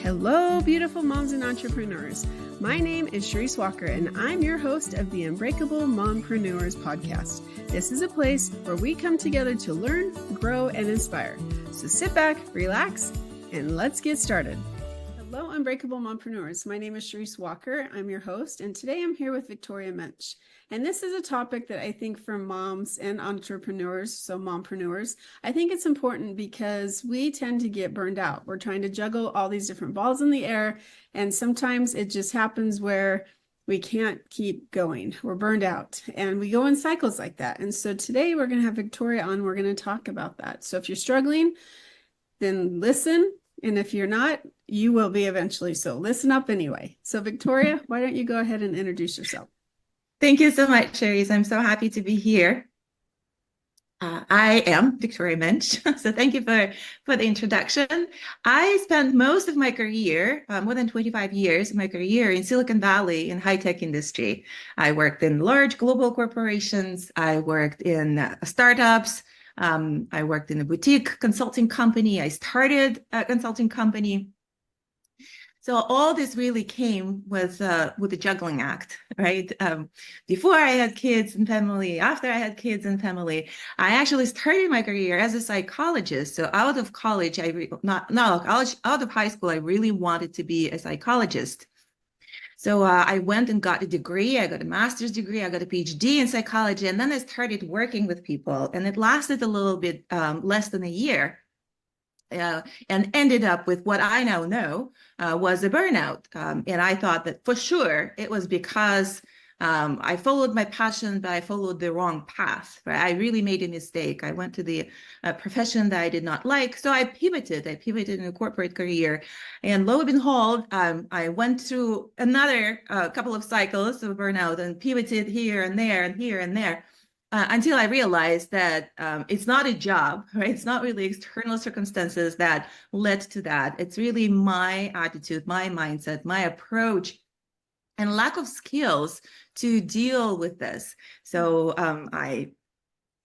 Hello, beautiful moms and entrepreneurs. My name is Charisse Walker, and I'm your host of the Unbreakable Mompreneurs podcast. This is a place where we come together to learn, grow, and inspire. So sit back, relax, and let's get started. Hello, Unbreakable Mompreneurs. My name is Charisse Walker. I'm your host, and today I'm here with Victoria Mensch. And this is a topic that I think for moms and entrepreneurs, so mompreneurs, I think it's important because we tend to get burned out. We're trying to juggle all these different balls in the air, and sometimes it just happens where we can't keep going. We're burned out, and we go in cycles like that. And so today we're going to have Victoria on. We're going to talk about that. So if you're struggling, then listen. And if you're not, you will be eventually. So listen up anyway. So Victoria, why don't you go ahead and introduce yourself? Thank you so much, Charisse. I'm so happy to be here. I am Victoria Mensch, so thank you for the introduction. I spent most of my career, more than 25 years of my career in Silicon Valley in high-tech industry. I worked in large global corporations. I worked in startups. I worked in a boutique consulting company. I started a consulting company. So all this really came with the juggling act, right? Before I had kids and family, after I had kids and family, I actually started my career as a psychologist. So out of college, out of high school, I really wanted to be a psychologist. So I went and got a degree. I got a master's degree. I got a PhD in psychology, and then I started working with people, and it lasted a little bit less than a year. And ended up with what I now know was a burnout. And I thought that for sure it was because I followed my passion, but I followed the wrong path. Right? I really made a mistake. I went to the profession that I did not like. So I pivoted. In a corporate career. And lo and behold, I went through another couple of cycles of burnout and pivoted here and there and here and there. Until I realized that it's not a job, right? It's not really external circumstances that led to that. It's really my attitude, my mindset, my approach, and lack of skills to deal with this. So I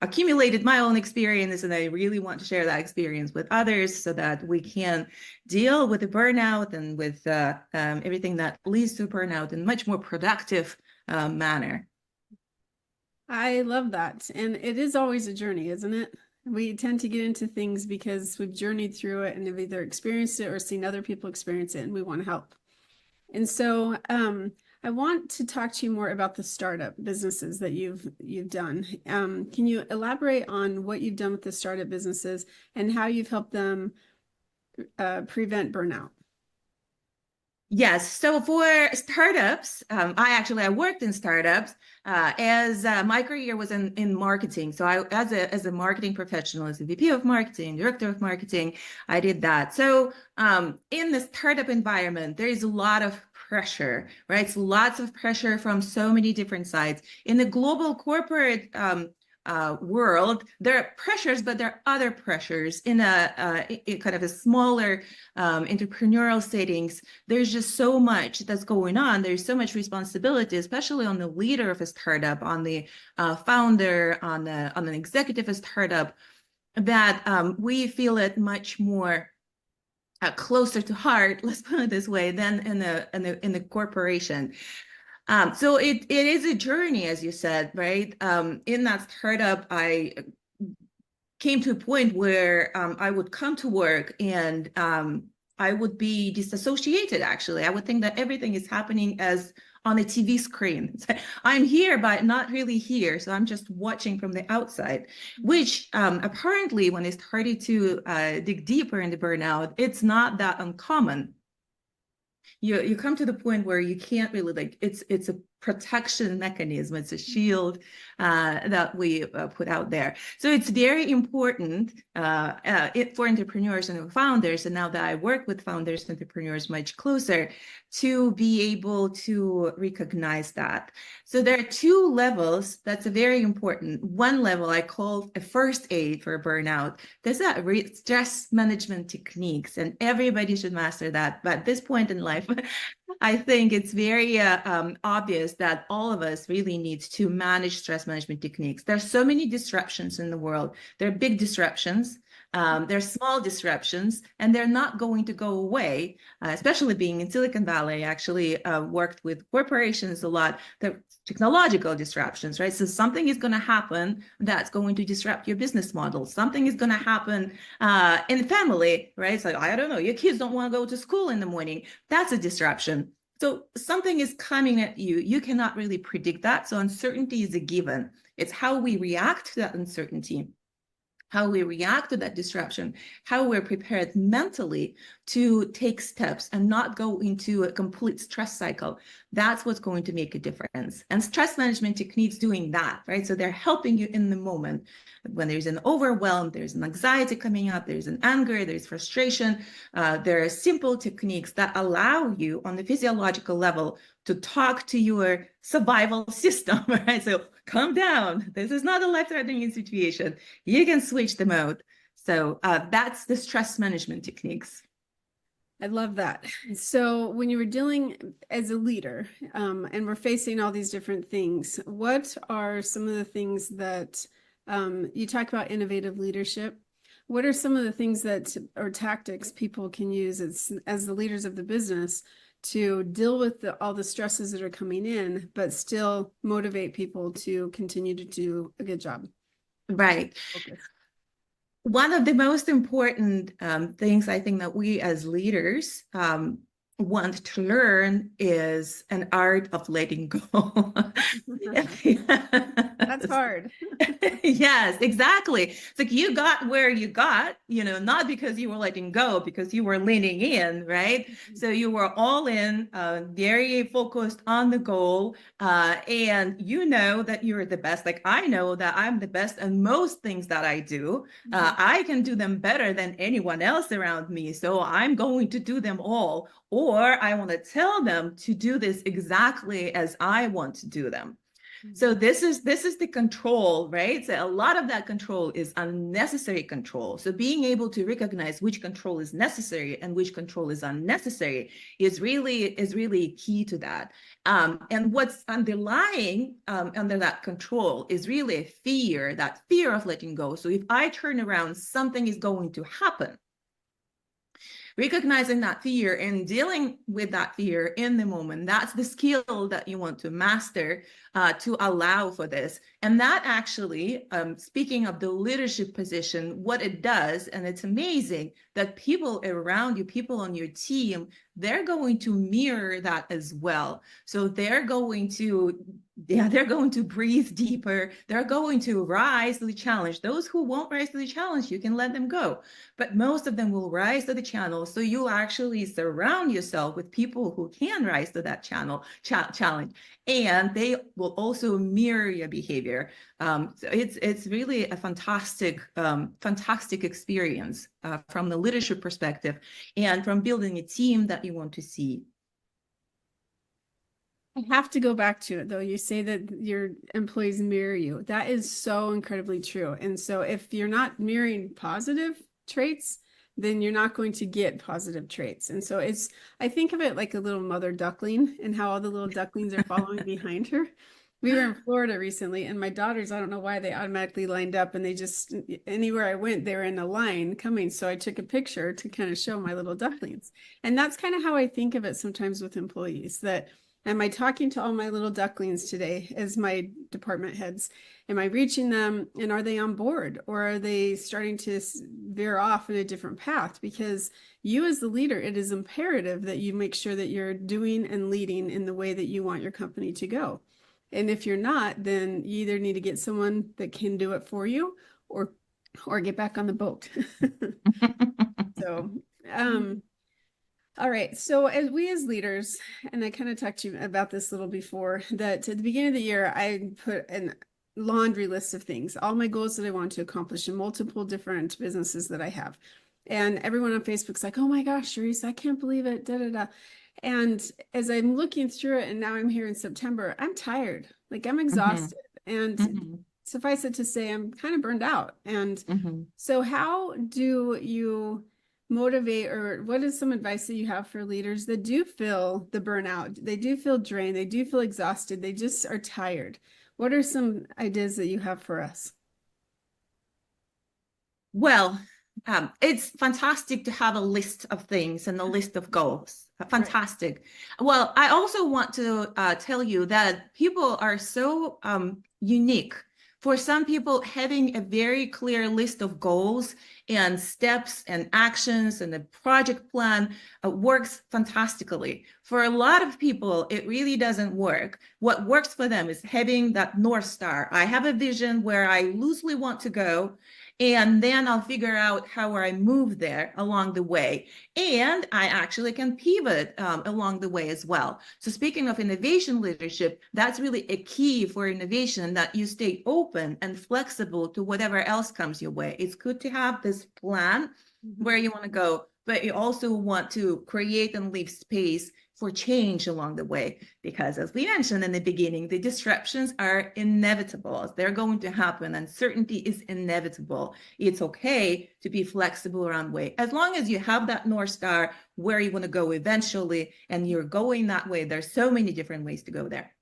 accumulated my own experience, and I really want to share that experience with others so that we can deal with the burnout and with everything that leads to burnout in a much more productive manner. I love that. And it is always a journey, isn't it? We tend to get into things because we've journeyed through it and have either experienced it or seen other people experience it, and we want to help. And so I want to talk to you more about the startup businesses that you've done. Can you elaborate on what you've done with the startup businesses and how you've helped them prevent burnout? Yes. So for startups, I worked in startups as my career was in marketing. So as a marketing professional, as a VP of marketing, director of marketing, I did that. So in the startup environment, there is a lot of pressure, right? It's lots of pressure from so many different sides. In the global corporate world, there are pressures, but there are other pressures in in kind of a smaller entrepreneurial settings. There's just so much that's going on. There's so much responsibility, especially on the leader of a startup, on the founder, on an executive of a startup, that we feel it much more closer to heart, let's put it this way, than in the corporation. So it is a journey, as you said, right? In that startup, I came to a point where I would come to work and I would be disassociated, actually. I would think that everything is happening as on a TV screen. I'm here, but not really here. So I'm just watching from the outside, which apparently when I started to dig deeper into burnout, it's not that uncommon. You come to the point where you can't really it's a protection mechanism. It's a shield that we put out there. So it's very important for entrepreneurs and founders. And now that I work with founders and entrepreneurs much closer, to be able to recognize that. So there are two levels that's very important. One level I call a first aid for burnout. There's that stress management techniques, and everybody should master that. But at this point in life, I think it's very obvious that all of us really need to manage stress management techniques. There's so many disruptions in the world. There are big disruptions. They're small disruptions, and they're not going to go away, especially being in Silicon Valley. I actually worked with corporations a lot, the technological disruptions, right? So something is going to happen that's going to disrupt your business model. Something is going to happen in family, right? So I don't know, your kids don't want to go to school in the morning. That's a disruption. So something is coming at you. You cannot really predict that. So uncertainty is a given. It's how we react to that uncertainty, how we react to that disruption, how we're prepared mentally to take steps and not go into a complete stress cycle. That's what's going to make a difference. And stress management techniques doing that, right? So they're helping you in the moment. When there's an overwhelm, there's an anxiety coming up, there's an anger, there's frustration. There are simple techniques that allow you on the physiological level to talk to your survival system, right? So calm down. This is not a life-threatening situation. You can switch the mode. So that's the stress management techniques. I love that. So when you were dealing as a leader, and we're facing all these different things, what are some of the things that you talk about innovative leadership? What are some of the things that or tactics people can use as the leaders of the business to deal with all the stresses that are coming in, but still motivate people to continue to do a good job? Right. Okay. One of the most important things I think that we as leaders want to learn is an art of letting go. That's hard. Yes, exactly. It's like you got where you got, not because you were letting go, because you were leaning in, right? So you were all in, very focused on the goal, and you know that you're the best. Like I know that I'm the best at most things that I do. I can do them better than anyone else around me. So I'm going to do them all. Or I want to tell them to do this exactly as I want to do them. So this is the control, right? So a lot of that control is unnecessary control. So being able to recognize which control is necessary and which control is unnecessary is really key to that. And what's underlying under that control is really a fear, that fear of letting go. So if I turn around, something is going to happen. Recognizing that fear and dealing with that fear in the moment, that's the skill that you want to master to allow for this. And that actually, speaking of the leadership position, what it does, and it's amazing that people around you, people on your team, they're going to mirror that as well. So they're going to breathe deeper. They're going to rise to the challenge. Those who won't rise to the challenge, you can let them go. But most of them will rise to the channel. So you'll actually surround yourself with people who can rise to that challenge. And they will also mirror your behavior. So it's really a fantastic experience from the leadership perspective and from building a team that you want to see. I have to go back to it though. You say that your employees mirror you. That is so incredibly true. And so if you're not mirroring positive traits, then you're not going to get positive traits. And so I think of it like a little mother duckling and how all the little ducklings are following behind her. We were in Florida recently and my daughters, I don't know why they automatically lined up and they just, anywhere I went, they were in a line coming. So I took a picture to kind of show my little ducklings. And that's kind of how I think of it sometimes with employees, that am I talking to all my little ducklings today as my department heads? Am I reaching them and are they on board, or are they starting to veer off in a different path? Because you as the leader, it is imperative that you make sure that you're doing and leading in the way that you want your company to go. And if you're not, then you either need to get someone that can do it for you or get back on the boat. So, all right. So as leaders, and I kind of talked to you about this a little before, that at the beginning of the year, I put a laundry list of things, all my goals that I want to accomplish in multiple different businesses that I have. And everyone on Facebook's like, oh my gosh, Charisse, I can't believe it. Da, da, da. And as I'm looking through it, and now I'm here in September, I'm tired. Like I'm exhausted. And suffice it to say, I'm kind of burned out. And so how do you motivate, or what is some advice that you have for leaders that do feel the burnout? They do feel drained. They do feel exhausted. They just are tired. What are some ideas that you have for us? Well, it's fantastic to have a list of things and a list of goals. Fantastic. Well, I also want to tell you that people are so unique. For some people, having a very clear list of goals and steps and actions and a project plan works fantastically. For a lot of people, it really doesn't work. What works for them is having that North Star. I have a vision where I loosely want to go, and then I'll figure out how I move there along the way. And I actually can pivot along the way as well. So speaking of innovation leadership, that's really a key for innovation, that you stay open and flexible to whatever else comes your way. It's good to have this plan where you want to go, but you also want to create and leave space for change along the way, because as we mentioned in the beginning, the disruptions are inevitable. They're going to happen. Uncertainty is inevitable. It's okay to be flexible around way, as long as you have that North Star where you want to go eventually, and you're going that way. There's so many different ways to go there.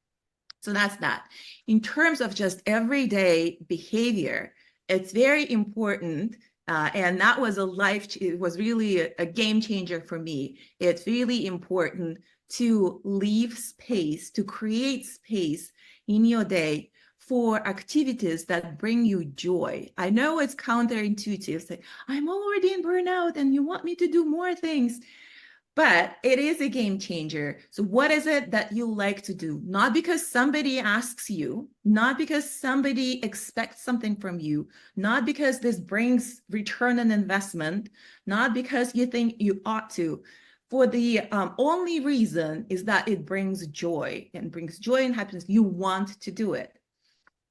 So that's that. In terms of just everyday behavior, it's very important. And that was it was really a game changer for me. It's really important to leave space, to create space in your day for activities that bring you joy. I know it's counterintuitive. Say, I'm already in burnout and you want me to do more things. But it is a game changer. So what is it that you like to do? Not because somebody asks you, not because somebody expects something from you, not because this brings return on investment, not because you think you ought to. For the only reason is that it brings joy, and brings joy and happiness. You want to do it.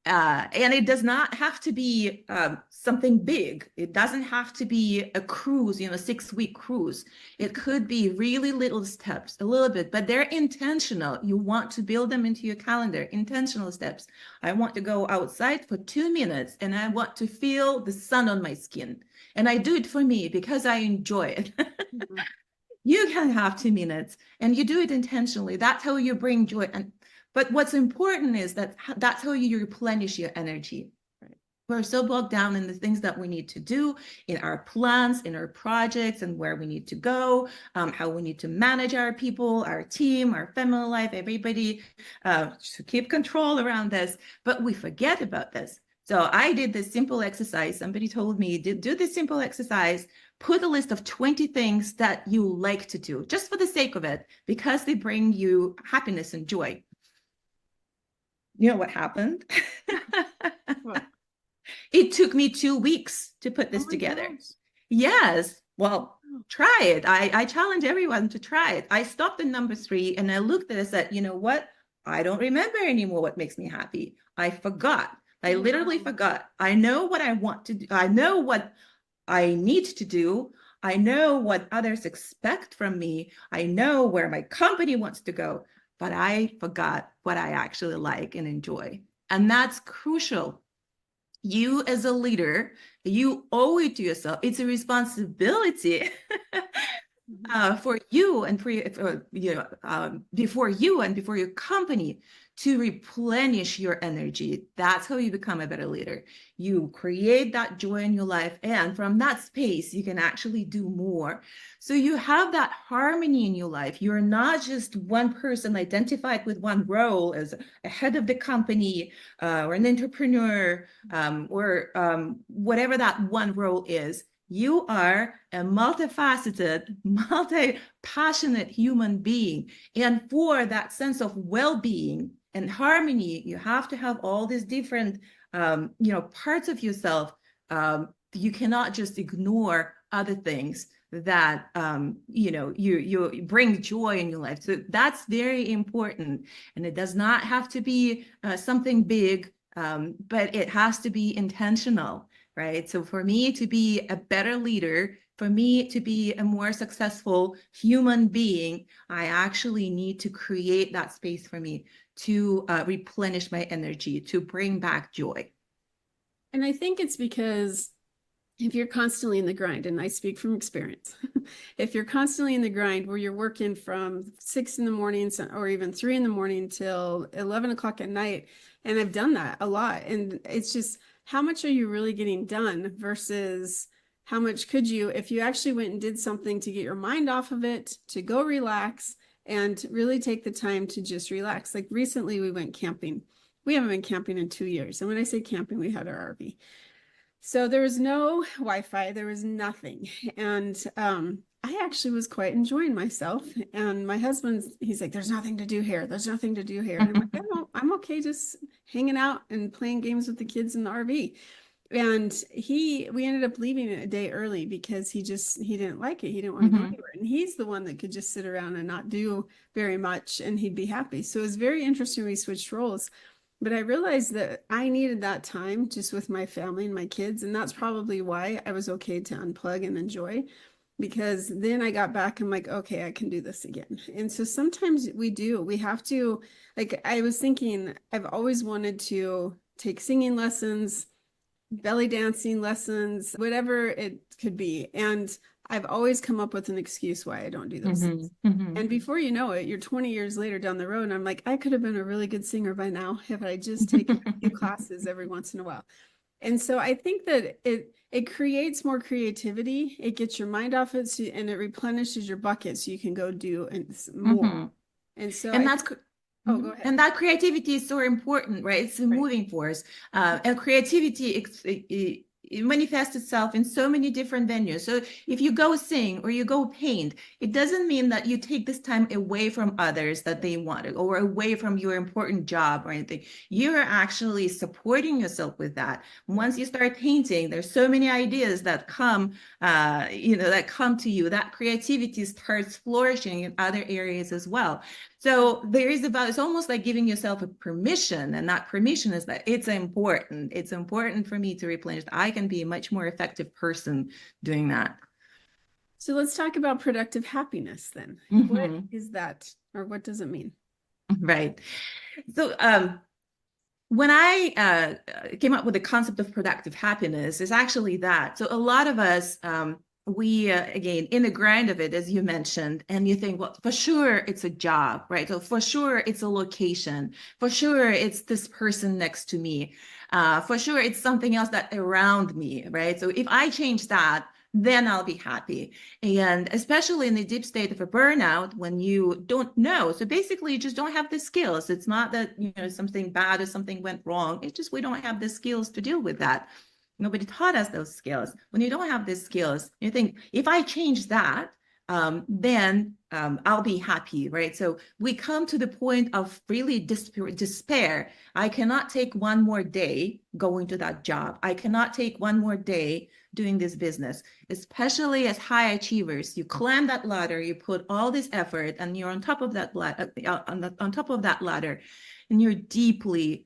And it does not have to be something big. It doesn't have to be a cruise, 6-week cruise. It could be really little steps, a little bit, but they're intentional. You want to build them into your calendar, intentional steps. I want to go outside for 2 minutes and I want to feel the sun on my skin. And I do it for me because I enjoy it. You can have 2 minutes and you do it intentionally. That's how you bring joy. But what's important is that that's how you replenish your energy. Right? We're so bogged down in the things that we need to do, in our plans, in our projects, and where we need to go, how we need to manage our people, our team, our family life, everybody, to keep control around this. But we forget about this. So I did this simple exercise. Somebody told me, do this simple exercise. Put a list of 20 things that you like to do, just for the sake of it, because they bring you happiness and joy. You know what happened? What? It took me 2 weeks to put this together. Gosh. Yes. Well, try it. I challenge everyone to try it. I stopped at number 3 and I looked at it and said, you know what? I don't remember anymore what makes me happy. I forgot. I literally forgot. I know what I want to do. I know what I need to do. I know what others expect from me. I know where my company wants to go. But I forgot what I actually like and enjoy. And that's crucial. You as a leader, you owe it to yourself. It's a responsibility for you and before you and before your company to replenish your energy. That's how you become a better leader. You create that joy in your life, and from that space, you can actually do more. So you have that harmony in your life. You're not just one person identified with one role as a head of the company or an entrepreneur or whatever that one role is. You are a multifaceted, multi-passionate human being. And for that sense of well-being and harmony, you have to have all these different, parts of yourself. You cannot just ignore other things that, you bring joy in your life. So that's very important. And it does not have to be something big, but it has to be intentional. Right. So for me to be a better leader, for me to be a more successful human being, I actually need to create that space for me to replenish my energy, to bring back joy. And I think it's because if you're constantly in the grind, and I speak from experience, if you're constantly in the grind where you're working from 6 in the morning or even 3 in the morning till 11 o'clock at night, and I've done that a lot, and it's just, how much are you really getting done versus how much could you if you actually went and did something to get your mind off of it, to go relax and really take the time to just relax. Like recently we went camping. We haven't been camping in 2 years. And when I say camping, we had our RV. So there was no Wi-Fi, there was nothing. And I actually was quite enjoying myself. And my husband's, he's like, there's nothing to do here. There's nothing to do here. And I'm like, no, I'm okay just hanging out and playing games with the kids in the RV. And we ended up leaving a day early because he didn't like it. He didn't want to go anywhere. And he's the one that could just sit around and not do very much and he'd be happy. So it was very interesting. We switched roles. But I realized that I needed that time just with my family and my kids. And that's probably why I was okay to unplug and enjoy, because then I got back. I'm like, okay, I can do this again. And so sometimes we have to, like, I was thinking, I've always wanted to take singing lessons, belly dancing lessons, whatever it could be. And I've always come up with an excuse why I don't do those things. And before you know it, you're 20 years later down the road, and I'm like, I could have been a really good singer by now if I just taken a few classes every once in a while. And so I think that it creates more creativity. It gets your mind off it, and it replenishes your bucket so you can go do more. And so oh, go ahead. And that creativity is so important, right? It's a moving force. And creativity it manifests itself in so many different venues. So if you go sing or you go paint, it doesn't mean that you take this time away from others that they want or away from your important job or anything. You're actually supporting yourself with that. Once you start painting, there's so many ideas that come, that come to you. That creativity starts flourishing in other areas as well. So it's almost like giving yourself a permission, and that permission is that it's important. It's important for me to replenish. I can be a much more effective person doing that. So let's talk about productive happiness then. What is that, or what does it mean? Right. So when I came up with the concept of productive happiness, is actually that. So a lot of us, we, again, in the grind of it, as you mentioned, and you think, well, for sure it's a job, right? So for sure it's a location. For sure it's this person next to me. For sure it's something else that around me, right? So if I change that, then I'll be happy. And especially in the deep state of a burnout, when you don't know. So basically you just don't have the skills. It's not that, something bad or something went wrong. It's just we don't have the skills to deal with that. Nobody taught us those skills. When you don't have these skills, you think, if I change that, then I'll be happy, right? So we come to the point of really despair. I cannot take one more day going to that job. I cannot take one more day doing this business, especially as high achievers. You climb that ladder, you put all this effort, and you're on top of that ladder, and you're deeply,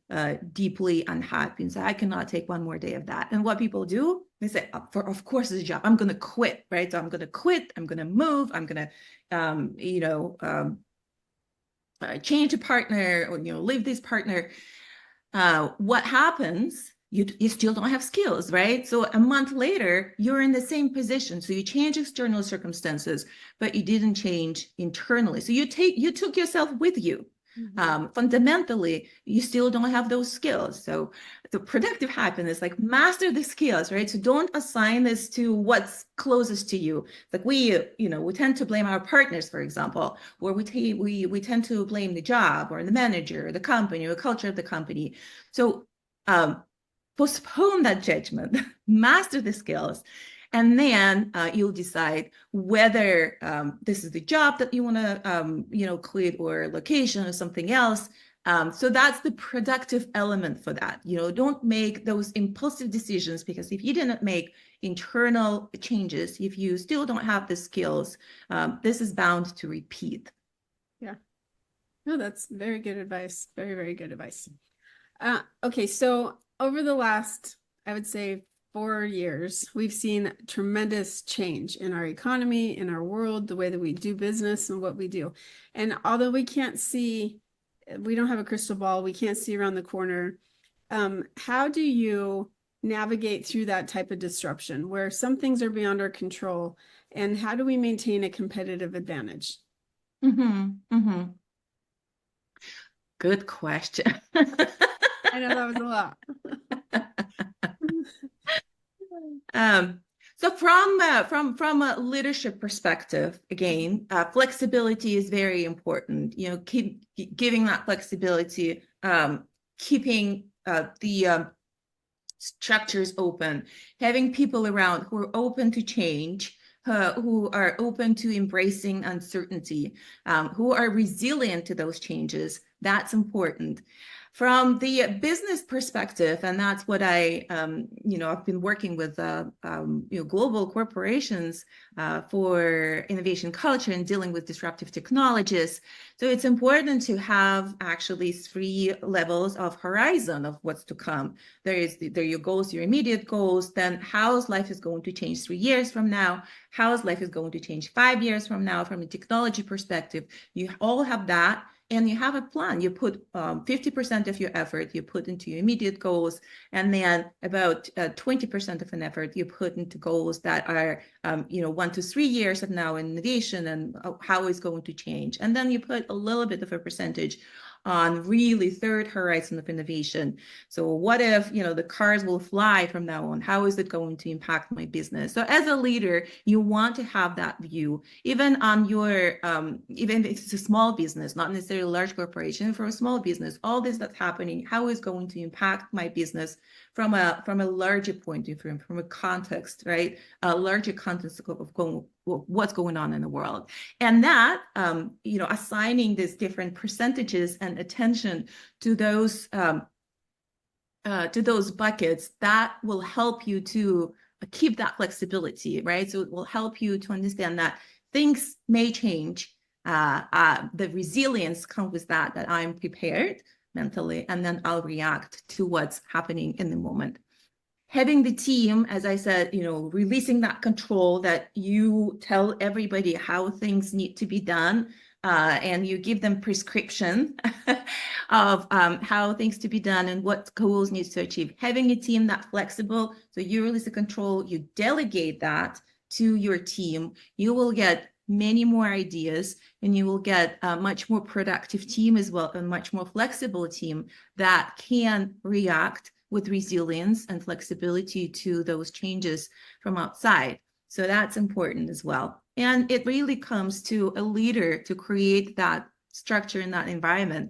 deeply unhappy. And so I cannot take one more day of that. And what people do, they say, of course, it's a job. I'm going to quit, right? So I'm going to quit. I'm going to move. I'm going to, change a partner or, leave this partner. What happens? You still don't have skills, right? So a month later, you're in the same position. So you change external circumstances, but you didn't change internally. So you took yourself with you. Fundamentally, you still don't have those skills. So the productive happiness, like master the skills, right? So don't assign this to what's closest to you. Like we tend to blame our partners, for example, or we tend to blame the job or the manager, or the company, or the culture of the company. So postpone that judgment, master the skills, and then you'll decide whether this is the job that you want to, quit, or location or something else. So that's the productive element for that. Don't make those impulsive decisions, because if you didn't make internal changes, if you still don't have the skills, this is bound to repeat. Yeah. No, that's very good advice. Very, very good advice. Okay, so over the last, I would say, 4 years, we've seen tremendous change in our economy, in our world, the way that we do business and what we do. And although we don't have a crystal ball, we can't see around the corner. How do you navigate through that type of disruption where some things are beyond our control? And how do we maintain a competitive advantage? Good question. I know that was a lot. So from a leadership perspective, again, flexibility is very important. Keep giving that flexibility, keeping the structures open, having people around who are open to change, who are open to embracing uncertainty, who are resilient to those changes. That's important. From the business perspective, and that's what I've been working with, global corporations for innovation culture and dealing with disruptive technologies. So it's important to have actually 3 levels of horizon of what's to come. There are your goals, your immediate goals. Then how's life is going to change 3 years from now? How's life is going to change 5 years from now? From a technology perspective, you all have that. And you have a plan. You put 50% of your effort you put into your immediate goals, and then about 20% of an effort you put into goals that are 1 to 3 years of now in innovation and how it's going to change. And then you put a little bit of a percentage on really third horizon of innovation. So what if the cars will fly from now on? How is it going to impact my business? So as a leader, you want to have that view, even on your even if it's a small business, not necessarily a large corporation. For a small business, all this that's happening, how is going to impact my business from a larger point of view, from a context, right? A larger context of what's going on in the world. And that, assigning these different percentages and attention to those buckets, that will help you to keep that flexibility, right? So it will help you to understand that things may change. The resilience comes with that I'm prepared mentally, and then I'll react to what's happening in the moment. Having the team, as I said, releasing that control, that you tell everybody how things need to be done, and you give them prescription of how things to be done and what goals needs to achieve. Having a team that's flexible, so you release the control, you delegate that to your team, you will get many more ideas, and you will get a much more productive team as well, a much more flexible team that can react with resilience and flexibility to those changes from outside. So that's important as well. And it really comes to a leader to create that structure in that environment.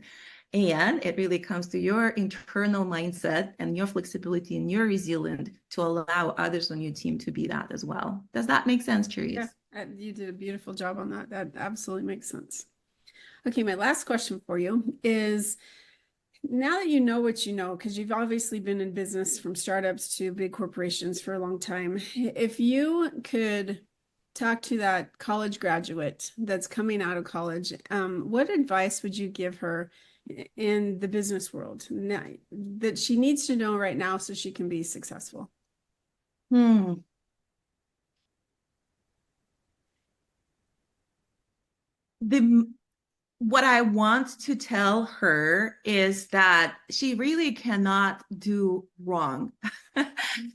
And it really comes to your internal mindset and your flexibility and your resilience to allow others on your team to be that as well. Does that make sense, Charisse? Yeah, you did a beautiful job on that. That absolutely makes sense. Okay, my last question for you is, now that you know what you know, because you've obviously been in business from startups to big corporations for a long time, if you could talk to that college graduate that's coming out of college, what advice would you give her in the business world that she needs to know right now so she can be successful? What I want to tell her is that she really cannot do wrong.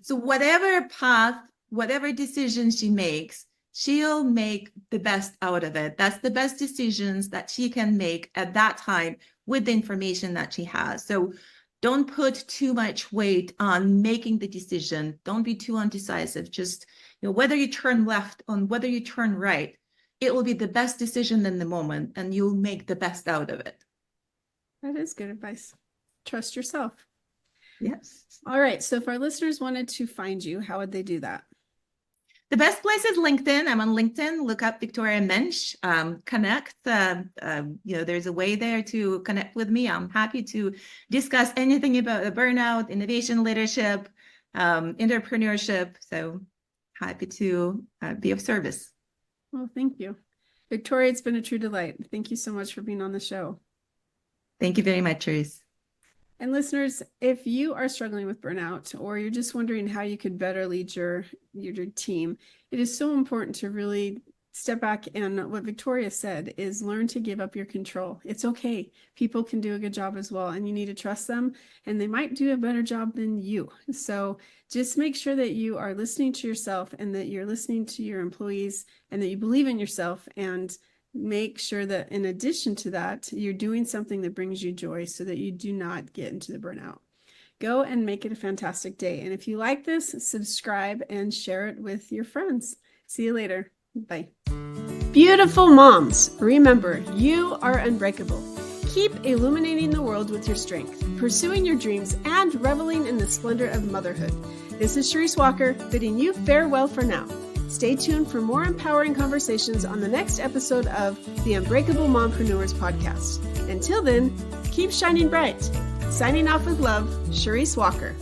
So whatever path, whatever decision she makes, she'll make the best out of it. That's the best decisions that she can make at that time with the information that she has. So don't put too much weight on making the decision. Don't be too undecisive. Just, whether you turn left or whether you turn right, it will be the best decision in the moment, and you'll make the best out of it. That is good advice. Trust yourself. Yes. All right. So if our listeners wanted to find you, how would they do that? The best place is LinkedIn. I'm on LinkedIn. Look up Victoria Mensch. Connect. There's a way there to connect with me. I'm happy to discuss anything about the burnout, innovation, leadership, entrepreneurship. So happy to be of service. Well, thank you. Victoria, it's been a true delight. Thank you so much for being on the show. Thank you very much, Charisse. And listeners, if you are struggling with burnout, or you're just wondering how you could better lead your team, it is so important to really step back, and what Victoria said is learn to give up your control. It's okay. People can do a good job as well, and you need to trust them, and they might do a better job than you. So just make sure that you are listening to yourself, and that you're listening to your employees, and that you believe in yourself, and make sure that in addition to that, you're doing something that brings you joy so that you do not get into the burnout. Go and make it a fantastic day. And if you like this, subscribe and share it with your friends. See you later. Bye. Beautiful moms, remember, you are unbreakable. Keep illuminating the world with your strength, pursuing your dreams, and reveling in the splendor of motherhood. This is Charisse Walker, bidding you farewell for now. Stay tuned for more empowering conversations on the next episode of the Unbreakable Mompreneurs podcast. Until then, keep shining bright. Signing off with love, Charisse Walker.